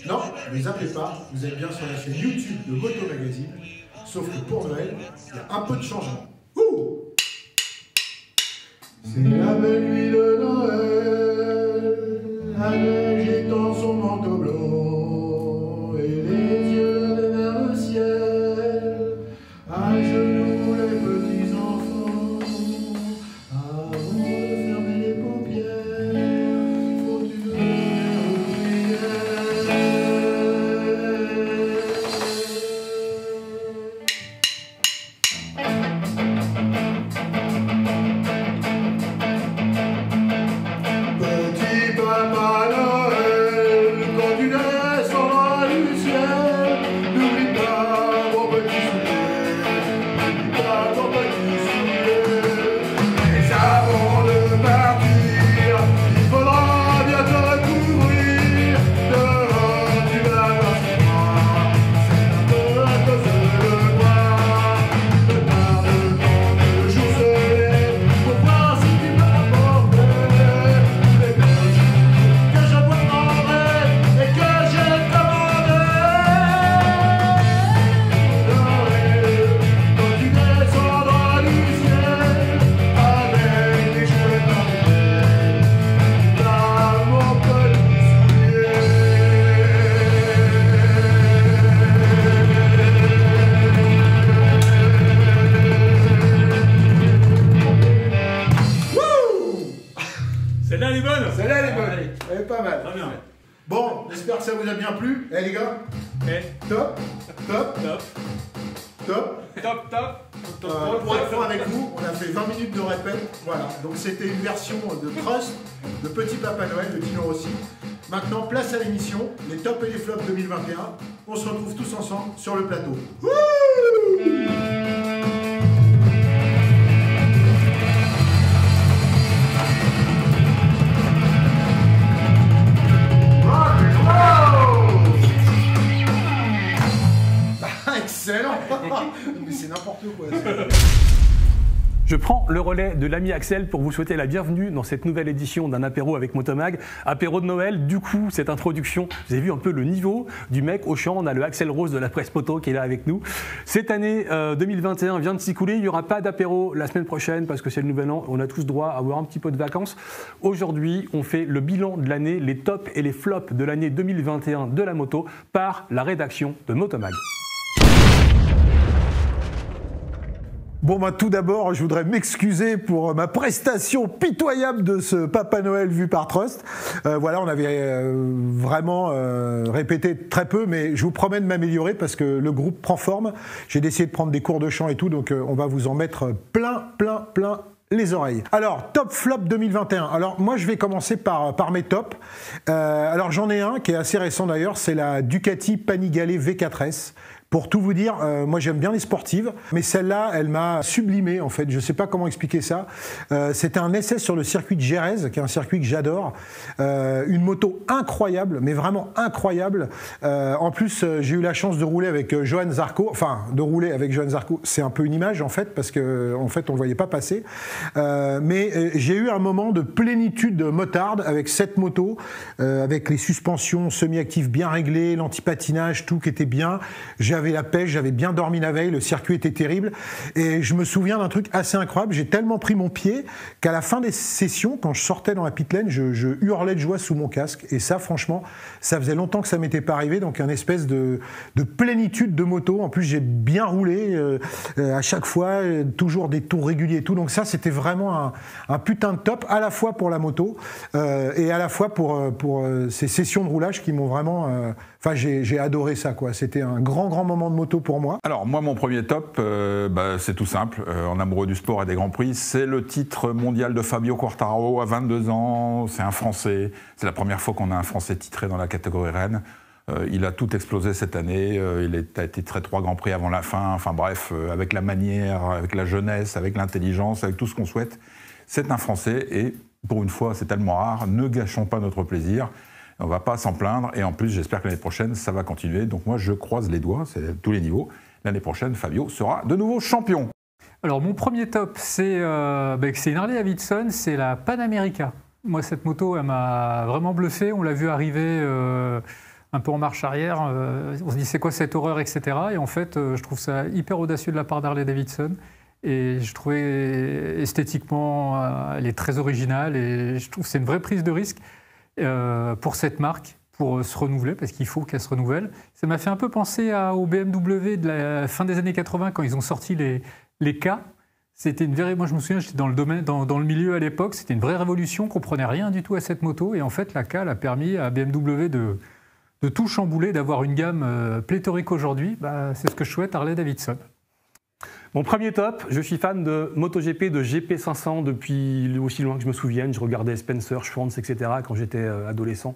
Non, ne les appelez pas, vous êtes bien sur la chaîne YouTube de Moto Magazine, sauf que pour Noël, il y a un peu de changement. Ouh! C'est la belle nuit de Noël, la neige est dans son manteau blanc, et les yeux vers le ciel, à genoux les petits enfants, avant de fermer les paupières, faut une Petit Papa Noël, quand tu descendras du ciel, n'oublie pas mon petit soulier, n'oublie pas ton petit soulier. Mais avant de partir, il faudra bien te couvrir, dehors tu vas voir ce noir, c'est un peu à cause de moi. Ne tarde pas de jour se lève, pour voir si tu vas porter les belles que je prendrai et que j'ai commandées. Quand tu descendras du ciel avec des jouets parfaits, t'as mon petit soulier. Wouh! Celle-là, elle est bonne. Celle-là, elle est bonne. Allez. Elle est pas mal. Très bien. Bon, j'espère que ça vous a bien plu. Eh les gars, Eh, top, top, top, top. top, top. Pour être franc avec vous, on a fait 20 minutes de répète. Voilà, donc c'était une version de Trust, de Petit Papa Noël, de Tino Rossi. Maintenant, place à l'émission, les tops et les flops 2021. On se retrouve tous ensemble sur le plateau. Wouh! Excellent! Mais c'est n'importe quoi. Je prends le relais de l'ami Axel pour vous souhaiter la bienvenue dans cette nouvelle édition d'un apéro avec Motomag. Apéro de Noël, du coup, cette introduction, vous avez vu un peu le niveau du mec au chant. On a le Axel Rose de la presse moto qui est là avec nous. Cette année 2021 vient de s'écouler. Il n'y aura pas d'apéro la semaine prochaine parce que c'est le nouvel an. On a tous droit à avoir un petit peu de vacances. Aujourd'hui, on fait le bilan de l'année, les tops et les flops de l'année 2021 de la moto par la rédaction de Motomag. Bon, bah, tout d'abord, je voudrais m'excuser pour ma prestation pitoyable de ce Papa Noël vu par Trust. Voilà, on avait vraiment répété très peu, mais je vous promets de m'améliorer parce que le groupe prend forme. J'ai décidé de prendre des cours de chant et tout, donc on va vous en mettre plein les oreilles. Alors, top flop 2021. Alors, moi, je vais commencer par mes tops. Alors, j'en ai un qui est assez récent d'ailleurs, c'est la Ducati Panigale V4S. Pour tout vous dire, moi j'aime bien les sportives, mais celle-là, elle m'a sublimé en fait. Je ne sais pas comment expliquer ça. C'était un essai sur le circuit de Jerez, qui est un circuit que j'adore. Une moto incroyable, mais vraiment incroyable. En plus, j'ai eu la chance de rouler avec Johan Zarco. Enfin, de rouler avec Johan Zarco, c'est un peu une image en fait, parce que en fait, on le voyait pas passer. Mais j'ai eu un moment de plénitude motarde avec cette moto, avec les suspensions semi-actives bien réglées, l'antipatinage, tout qui était bien. J'avais la pêche, j'avais bien dormi la veille, le circuit était terrible. Et je me souviens d'un truc assez incroyable, j'ai tellement pris mon pied qu'à la fin des sessions, quand je sortais dans la pit lane, je hurlais de joie sous mon casque. Et ça, franchement, ça faisait longtemps que ça m'était pas arrivé, donc un espèce de plénitude de moto. En plus, j'ai bien roulé à chaque fois, toujours des tours réguliers et tout. Donc ça, c'était vraiment un putain de top, à la fois pour la moto et à la fois pour ces sessions de roulage qui m'ont vraiment... Enfin, j'ai adoré ça, quoi. C'était un grand moment de moto pour moi. Alors, moi, mon premier top, c'est tout simple. En amoureux du sport et des Grands Prix, c'est le titre mondial de Fabio Quartararo à 22 ans. C'est un Français. C'est la première fois qu'on a un Français titré dans la catégorie Rennes. Il a tout explosé cette année. Il a été titré 3 Grands Prix avant la fin. Enfin bref, avec la manière, avec la jeunesse, avec l'intelligence, avec tout ce qu'on souhaite. C'est un Français et, pour une fois, c'est tellement rare. Ne gâchons pas notre plaisir. On ne va pas s'en plaindre et en plus j'espère que l'année prochaine ça va continuer. Donc moi je croise les doigts, c'est à tous les niveaux. L'année prochaine Fabio sera de nouveau champion. Alors mon premier top c'est une Harley Davidson, c'est la Panamerica. Moi, cette moto, elle m'a vraiment bluffé. On l'a vu arriver un peu en marche arrière. On se dit, c'est quoi cette horreur, etc. Et en fait, je trouve ça hyper audacieux de la part d'Harley-Davidson. Et je trouvais esthétiquement, elle est très originale. Et je trouve que c'est une vraie prise de risque pour cette marque, pour se renouveler, parce qu'il faut qu'elle se renouvelle. Ça m'a fait un peu penser au BMW de la fin des années 80, quand ils ont sorti les K. C'était moi je me souviens, j'étais dans le milieu à l'époque, c'était une vraie révolution, on ne comprenait rien du tout à cette moto. Et en fait, la K a permis à BMW de tout chambouler, d'avoir une gamme pléthorique aujourd'hui. C'est ce que je souhaite à Harley-Davidson. Mon premier top, je suis fan de MotoGP, de GP500 depuis aussi loin que je me souvienne. Je regardais Spencer, Schwantz, etc. quand j'étais adolescent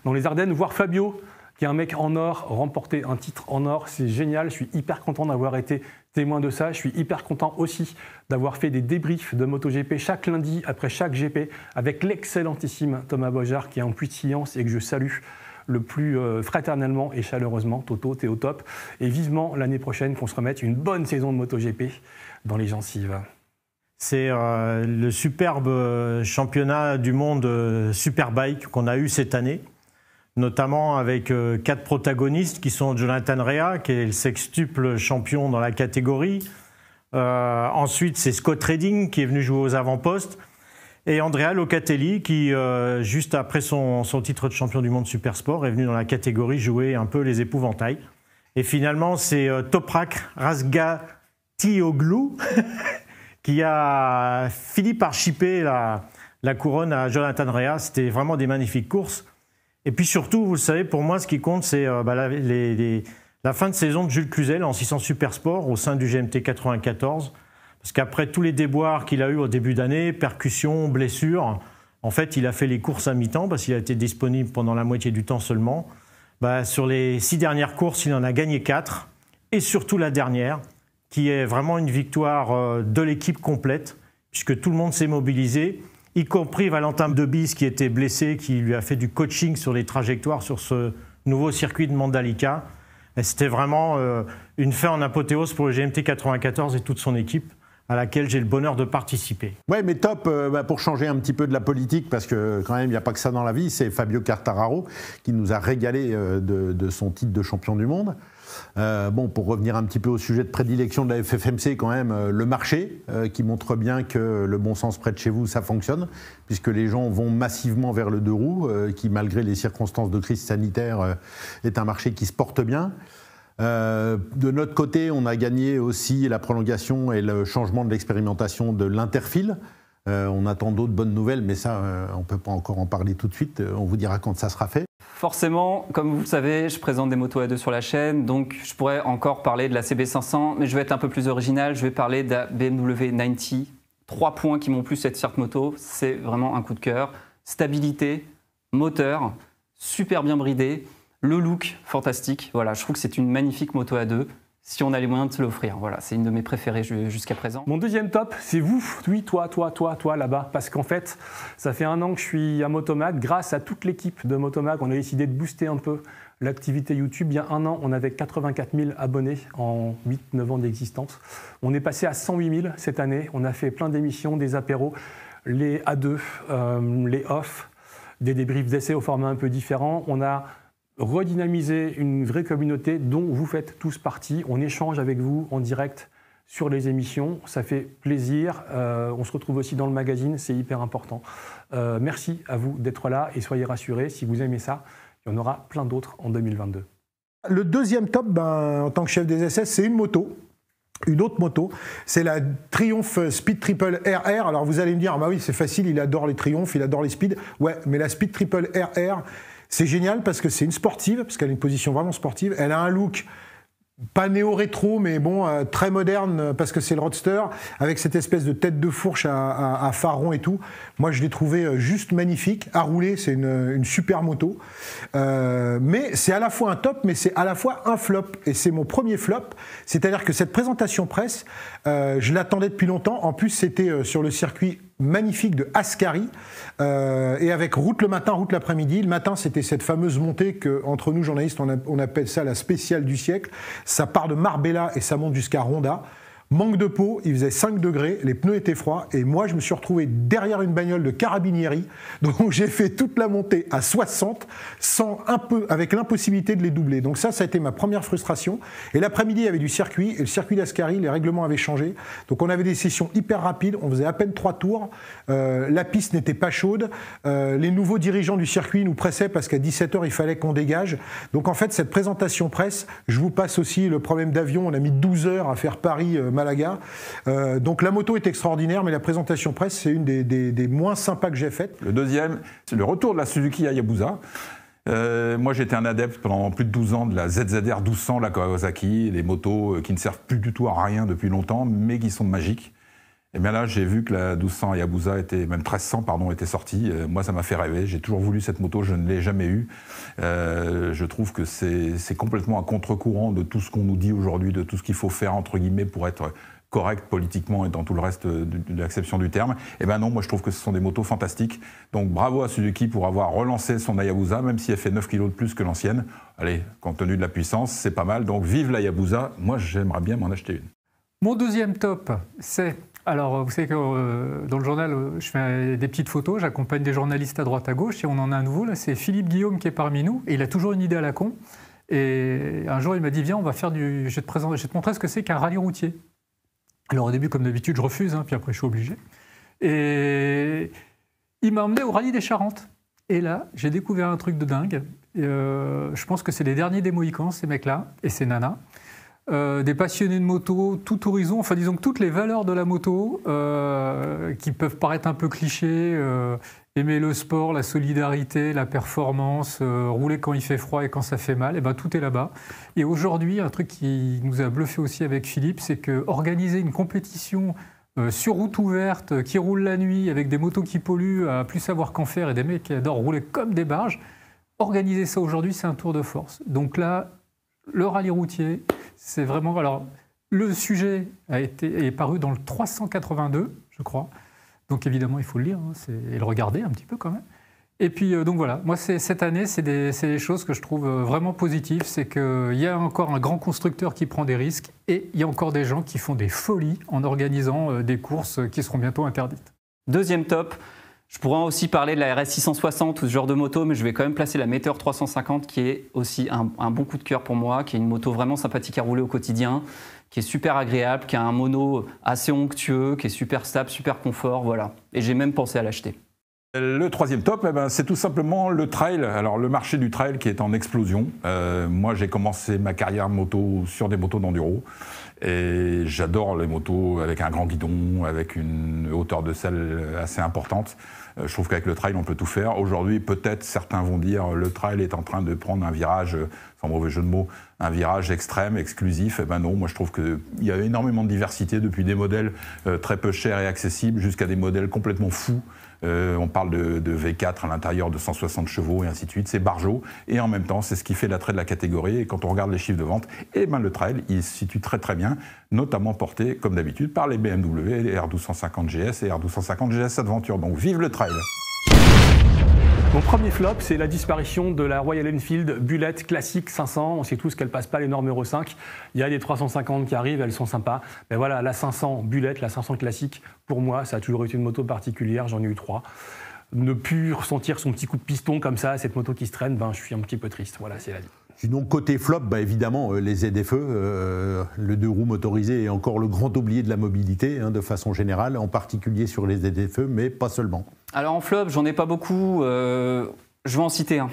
dans les Ardennes. Voir Fabio, qui est un mec en or, remporter un titre en or, c'est génial. Je suis hyper content d'avoir été témoin de ça. Je suis hyper content aussi d'avoir fait des débriefs de MotoGP chaque lundi après chaque GP avec l'excellentissime Thomas Bojard qui est en puits de science et que je salue le plus fraternellement et chaleureusement. Toto, t'es au top. Et vivement l'année prochaine qu'on se remette une bonne saison de MotoGP dans les gencives. C'est le superbe championnat du monde Superbike qu'on a eu cette année, notamment avec 4 protagonistes qui sont Jonathan Rea, qui est le sextuple champion dans la catégorie. Ensuite, c'est Scott Redding qui est venu jouer aux avant-postes. Et Andrea Locatelli qui, juste après son titre de champion du monde Supersport, est venu dans la catégorie jouer un peu les épouvantails. Et finalement, c'est Toprak Razgatlioglu qui a fini par chipper la couronne à Jonathan Rea. C'était vraiment des magnifiques courses. Et puis surtout, vous le savez, pour moi, ce qui compte, c'est la fin de saison de Jules Cluzel en 600 Supersport au sein du GMT 94. Parce qu'après tous les déboires qu'il a eu au début d'année, percussions, blessures, en fait, il a fait les courses à mi-temps parce qu'il a été disponible pendant la moitié du temps seulement. Sur les 6 dernières courses, il en a gagné 4. Et surtout la dernière, qui est vraiment une victoire de l'équipe complète, puisque tout le monde s'est mobilisé, y compris Valentin Debise qui était blessé, qui lui a fait du coaching sur les trajectoires sur ce nouveau circuit de Mandalika. Et c'était vraiment une fin en apothéose pour le GMT 94 et toute son équipe, à laquelle j'ai le bonheur de participer. Ouais, mais top, pour changer un petit peu de la politique, parce que quand même, il n'y a pas que ça dans la vie, c'est Fabio Quartararo qui nous a régalé de son titre de champion du monde. Pour revenir un petit peu au sujet de prédilection de la FFMC, quand même, le marché, qui montre bien que le bon sens près de chez vous, ça fonctionne, puisque les gens vont massivement vers le deux roues, qui, malgré les circonstances de crise sanitaire, est un marché qui se porte bien. De notre côté, on a gagné aussi la prolongation et le changement de l'expérimentation de l'Interfil. On attend d'autres bonnes nouvelles, mais ça, on ne peut pas encore en parler tout de suite. On vous dira quand ça sera fait. Forcément, comme vous le savez, je présente des motos A2 sur la chaîne, donc je pourrais encore parler de la CB500, mais je vais être un peu plus original. Je vais parler de la BMW 90. 3 points qui m'ont plu cette moto, c'est vraiment un coup de cœur. Stabilité, moteur, super bien bridé. Le look, fantastique. Voilà, je trouve que c'est une magnifique moto A2 si on a les moyens de se l'offrir. Voilà, c'est une de mes préférées jusqu'à présent. Mon deuxième top, c'est vous. Oui, toi là-bas. Parce qu'en fait, ça fait 1 an que je suis à Motomag. Grâce à toute l'équipe de Motomag, on a décidé de booster un peu l'activité YouTube. Il y a 1 an, on avait 84 000 abonnés en 8-9 ans d'existence. On est passé à 108 000 cette année. On a fait plein d'émissions, des apéros, les A2, les off, des débriefs d'essais au format un peu différent. On a redynamiser une vraie communauté dont vous faites tous partie. On échange avec vous en direct sur les émissions. Ça fait plaisir. On se retrouve aussi dans le magazine. C'est hyper important. Merci à vous d'être là et soyez rassurés. Si vous aimez ça, il y en aura plein d'autres en 2022. Le deuxième top, en tant que chef des SS, c'est une moto. Une autre moto, c'est la Triumph Speed Triple RR. Alors vous allez me dire, oui, c'est facile, il adore les Triumph, il adore les Speed. Ouais, mais la Speed Triple RR, c'est génial parce que c'est une sportive, parce qu'elle a une position vraiment sportive. Elle a un look pas néo-rétro, mais très moderne parce que c'est le Roadster, avec cette espèce de tête de fourche à phare rond et tout. Moi, je l'ai trouvé juste magnifique. À rouler, c'est une super moto. Mais c'est à la fois un top, mais c'est à la fois un flop. Et c'est mon premier flop. C'est-à-dire que cette présentation presse, je l'attendais depuis longtemps. En plus, c'était sur le circuit magnifique de Ascari, et avec route le matin, route l'après-midi. Le matin, c'était cette fameuse montée que, entre nous journalistes, on appelle ça la spéciale du siècle. Ça part de Marbella et ça monte jusqu'à Ronda. Manque de peau, il faisait 5 degrés, les pneus étaient froids et moi je me suis retrouvé derrière une bagnole de carabinieri, donc j'ai fait toute la montée à 60 avec l'impossibilité de les doubler. Donc ça a été ma première frustration. Et l'après-midi il y avait du circuit, et le circuit d'Ascari, les règlements avaient changé. Donc on avait des sessions hyper rapides, on faisait à peine 3 tours, la piste n'était pas chaude, les nouveaux dirigeants du circuit nous pressaient parce qu'à 17h il fallait qu'on dégage. Donc en fait cette présentation presse, je vous passe aussi le problème d'avion, on a mis 12 heures à faire Paris-Malaga. Donc la moto est extraordinaire, mais la présentation presse, c'est une des moins sympas que j'ai faites. Le deuxième, c'est le retour de la Suzuki Hayabusa. Moi, j'étais un adepte pendant plus de 12 ans de la ZZR 1200, la Kawasaki, les motos qui ne servent plus du tout à rien depuis longtemps, mais qui sont magiques. Et bien là, j'ai vu que la 1200 Hayabusa même 1300, pardon, était sortie. Moi, ça m'a fait rêver. J'ai toujours voulu cette moto, je ne l'ai jamais eue. Je trouve que c'est complètement à contre-courant de tout ce qu'on nous dit aujourd'hui, de tout ce qu'il faut faire, entre guillemets, pour être correct politiquement et dans tout le reste de l'acception du terme. Et ben non, moi je trouve que ce sont des motos fantastiques. Donc bravo à Suzuki pour avoir relancé son Hayabusa, même si elle fait 9 kg de plus que l'ancienne. Allez, compte tenu de la puissance, c'est pas mal. Donc vive la Hayabusa. Moi, j'aimerais bien m'en acheter une. Mon deuxième top, c'est... Alors, vous savez que dans le journal, je fais des petites photos, j'accompagne des journalistes à droite à gauche, et on en a un nouveau, là, c'est Philippe Guillaume qui est parmi nous, et il a toujours une idée à la con. Et un jour, il m'a dit, viens, on va faire je vais te montrer ce que c'est qu'un rallye routier. Alors au début, comme d'habitude, je refuse, puis après je suis obligé. Et il m'a emmené au rallye des Charentes. Et là, j'ai découvert un truc de dingue. Je pense que c'est les derniers des Mohicans, ces mecs-là, et ces nanas. Des passionnés de moto, tout horizon, enfin disons que toutes les valeurs de la moto, qui peuvent paraître un peu clichés, aimer le sport, la solidarité, la performance, rouler quand il fait froid et quand ça fait mal, et ben tout est là-bas. Et aujourd'hui, un truc qui nous a bluffé aussi avec Philippe, c'est qu'organiser une compétition sur route ouverte, qui roule la nuit, avec des motos qui polluent, à plus savoir qu'en faire, et des mecs qui adorent rouler comme des barges, organiser ça aujourd'hui, c'est un tour de force. Donc là, le rallye routier, c'est vraiment... Alors, le sujet est paru dans le 382, je crois. Donc évidemment, il faut le lire et le regarder un petit peu quand même. Et puis, donc voilà, moi, cette année, c'est des choses que je trouve vraiment positives. C'est qu'il y a encore un grand constructeur qui prend des risques et il y a encore des gens qui font des folies en organisant des courses qui seront bientôt interdites. Deuxième top. Je pourrais aussi parler de la RS 660 ou ce genre de moto, mais je vais quand même placer la Meteor 350 qui est aussi un bon coup de cœur pour moi, qui est une moto vraiment sympathique à rouler au quotidien, qui est super agréable, qui a un mono assez onctueux, qui est super stable, super confort, voilà. Et j'ai même pensé à l'acheter. Le troisième top, c'est tout simplement le trail. Alors le marché du trail qui est en explosion. Moi, j'ai commencé ma carrière moto sur des motos d'enduro. Et j'adore les motos avec un grand guidon, avec une hauteur de selle assez importante. Je trouve qu'avec le trail, on peut tout faire. Aujourd'hui, peut-être certains vont dire le trail est en train de prendre un virage, sans mauvais jeu de mots, un virage extrême, exclusif. Eh ben non, moi je trouve qu'il y a énormément de diversité, depuis des modèles très peu chers et accessibles jusqu'à des modèles complètement fous. On parle de V4 à l'intérieur de 160 chevaux et ainsi de suite. C'est barjot. Et en même temps, c'est ce qui fait l'attrait de la catégorie. Et quand on regarde les chiffres de vente, eh ben, le trail, il se situe très très bien, notamment porté, comme d'habitude, par les BMW, les R1250 GS et R1250 GS Adventure. Donc vive le trail! Mon premier flop, c'est la disparition de la Royal Enfield Bullet classique 500. On sait tous qu'elle passe pas les normes Euro 5. Il y a des 350 qui arrivent, elles sont sympas. Mais voilà, la 500 Bullet, la 500 classique, pour moi, ça a toujours été une moto particulière. J'en ai eu 3. Ne plus ressentir son petit coup de piston comme ça, cette moto qui se traîne, je suis un petit peu triste. Voilà, c'est la vie. Donc côté flop, évidemment, les ZFE, le deux roues motorisé est encore le grand oublié de la mobilité, de façon générale, en particulier sur les ZFE, mais pas seulement. Alors en flop, j'en ai pas beaucoup, je vais en citer un.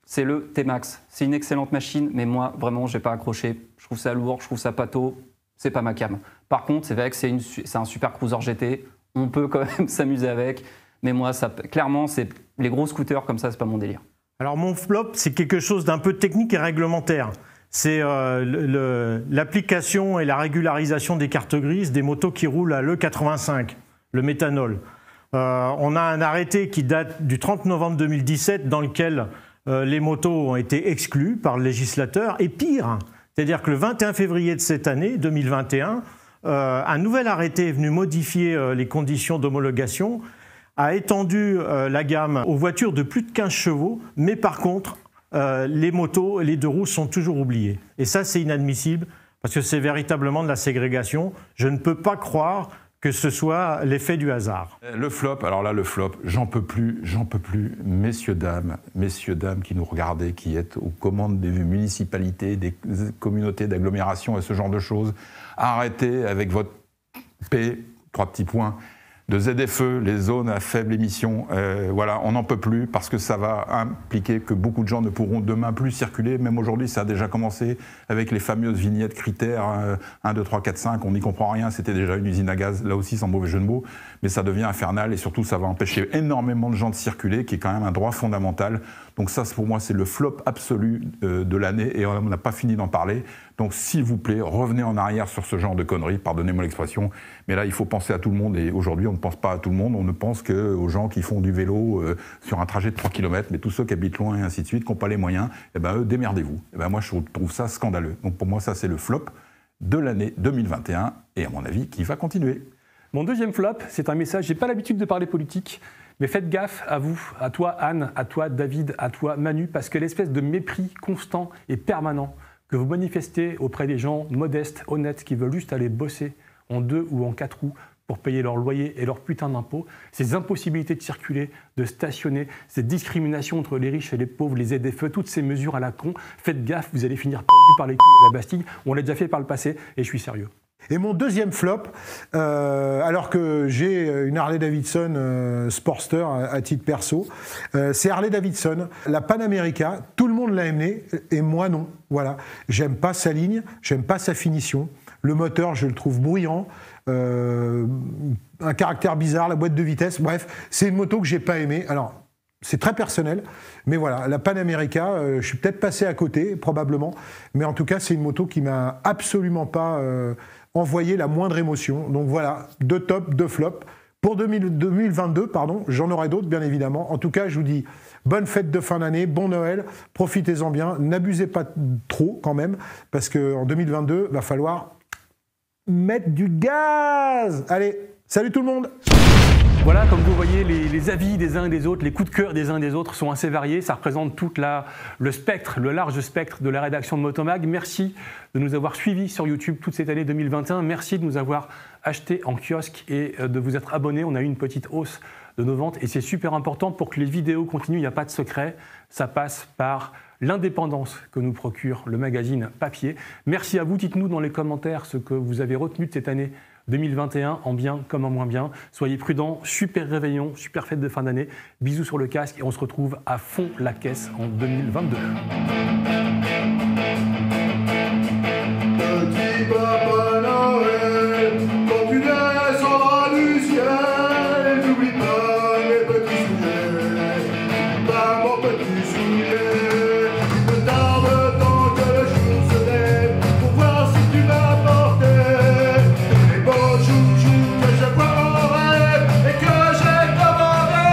C'est le T-Max. C'est une excellente machine, mais moi, vraiment, j'ai pas accroché. Je trouve ça lourd, je trouve ça pâteau, c'est pas ma cam. Par contre, c'est vrai que c'est un super cruiser GT, on peut quand même s'amuser avec, mais moi, clairement, les gros scooters comme ça, c'est pas mon délire. Alors mon flop, c'est quelque chose d'un peu technique et réglementaire. C'est l'application et la régularisation des cartes grises des motos qui roulent à l'E85, le méthanol. On a un arrêté qui date du 30 novembre 2017 dans lequel les motos ont été exclues par le législateur. Et pire, c'est-à-dire que le 21 février de cette année, 2021, un nouvel arrêté est venu modifier les conditions d'homologation, a étendu la gamme aux voitures de plus de 15 chevaux, mais par contre, les motos, les deux roues sont toujours oubliées. Et ça, c'est inadmissible. parce que c'est véritablement de la ségrégation. Je ne peux pas croire que ce soit l'effet du hasard. Le flop, alors là, le flop, j'en peux plus, messieurs, dames qui nous regardez, qui êtes aux commandes des municipalités, des communautés d'agglomération et ce genre de choses, arrêtez avec votre P, 3 petits points, de ZFE, les zones à faible émission, voilà, on n'en peut plus parce que ça va impliquer que beaucoup de gens ne pourront demain plus circuler. Même aujourd'hui, ça a déjà commencé avec les fameuses vignettes critères 1, 2, 3, 4, 5. On n'y comprend rien, c'était déjà une usine à gaz, là aussi sans mauvais jeu de mots. Mais ça devient infernal et surtout, ça va empêcher énormément de gens de circuler, qui est quand même un droit fondamental. Donc ça, pour moi, c'est le flop absolu de l'année et on n'a pas fini d'en parler. Donc s'il vous plaît, revenez en arrière sur ce genre de conneries, pardonnez-moi l'expression, mais là il faut penser à tout le monde et aujourd'hui on ne pense pas à tout le monde, on ne pense qu'aux gens qui font du vélo sur un trajet de 3 km, mais tous ceux qui habitent loin et ainsi de suite, qui n'ont pas les moyens, eh ben eux, démerdez-vous. Eh ben moi je trouve ça scandaleux. Donc pour moi ça c'est le flop de l'année 2021 et à mon avis qui va continuer. Mon deuxième flop, c'est un message, j'ai pas l'habitude de parler politique, mais faites gaffe à vous, à toi Anne, à toi David, à toi Manu, parce que l'espèce de mépris constant et permanent que vous manifestez auprès des gens modestes, honnêtes, qui veulent juste aller bosser en 2 ou en 4 roues pour payer leur loyer et leur putain d'impôts, ces impossibilités de circuler, de stationner, ces discriminations entre les riches et les pauvres, les ZFE, toutes ces mesures à la con, faites gaffe, vous allez finir pendu par les couilles à la Bastille. On l'a déjà fait par le passé et je suis sérieux. Et mon deuxième flop, alors que j'ai une Harley-Davidson Sportster à titre perso, c'est Harley-Davidson. La Pan America, tout le monde l'a aimé et moi non. Voilà. J'aime pas sa ligne, j'aime pas sa finition. Le moteur, je le trouve bruyant. Un caractère bizarre, la boîte de vitesse. Bref, c'est une moto que j'ai pas aimée. Alors, c'est très personnel, mais voilà, la Pan America, je suis peut-être passé à côté, probablement. Mais en tout cas, c'est une moto qui m'a absolument pas envoyer la moindre émotion. Donc voilà, 2 tops, 2 flops. Pour 2022, pardon, j'en aurai d'autres, bien évidemment. En tout cas, je vous dis bonne fête de fin d'année, bon Noël, profitez-en bien, n'abusez pas trop quand même, parce qu'en 2022, il va falloir mettre du gaz. Allez, salut tout le monde. Voilà, comme vous voyez, les avis des uns et des autres, les coups de cœur des uns et des autres sont assez variés. Ça représente tout le spectre, le large spectre de la rédaction de Motomag. Merci de nous avoir suivis sur YouTube toute cette année 2021. Merci de nous avoir achetés en kiosque et de vous être abonnés. On a eu une petite hausse de nos ventes et c'est super important pour que les vidéos continuent. Il n'y a pas de secret. Ça passe par l'indépendance que nous procure le magazine papier. Merci à vous. Dites-nous dans les commentaires ce que vous avez retenu de cette année 2021, en bien comme en moins bien. Soyez prudents, super réveillon, super fête de fin d'année. Bisous sur le casque et on se retrouve à fond la caisse en 2022. Petit Papa Noël, quand tu descendras du ciel, n'oublie pas mes petits souliers, pas mon petit soulier. Ne tarde tant que le jour se lève pour voir si tu vas porter les beaux joujoux que je vois en rêve et que j'ai commandé.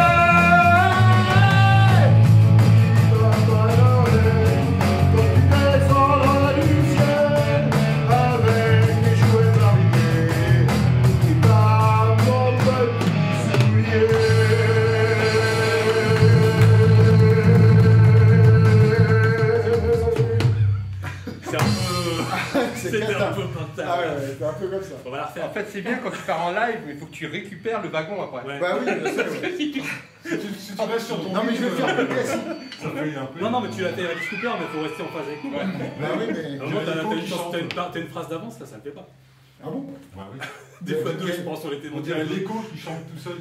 Petit Papa Noël, quand tu descendras du ciel avec des jouets variés, n'oublie pas mon petit soulier. C'était un peu mental. Ah ouais, c'est un peu comme ça. On va la refaire. En fait, c'est bien quand tu pars en live, mais il faut que tu récupères le wagon après. Ouais. Bah oui, bien sûr. Si tu restes sur ton non, mais je vais faire le classique. Ça fait un peu. Non, mais tu l'as fait avec Cooper, mais il faut rester en phase avec nous. Bah oui, mais. T'as une phrase d'avance, là, ça ne fait pas. Ah bon? Bah oui. Des fois deux, je pense, on était On dirait l'écho qui chante tout seul.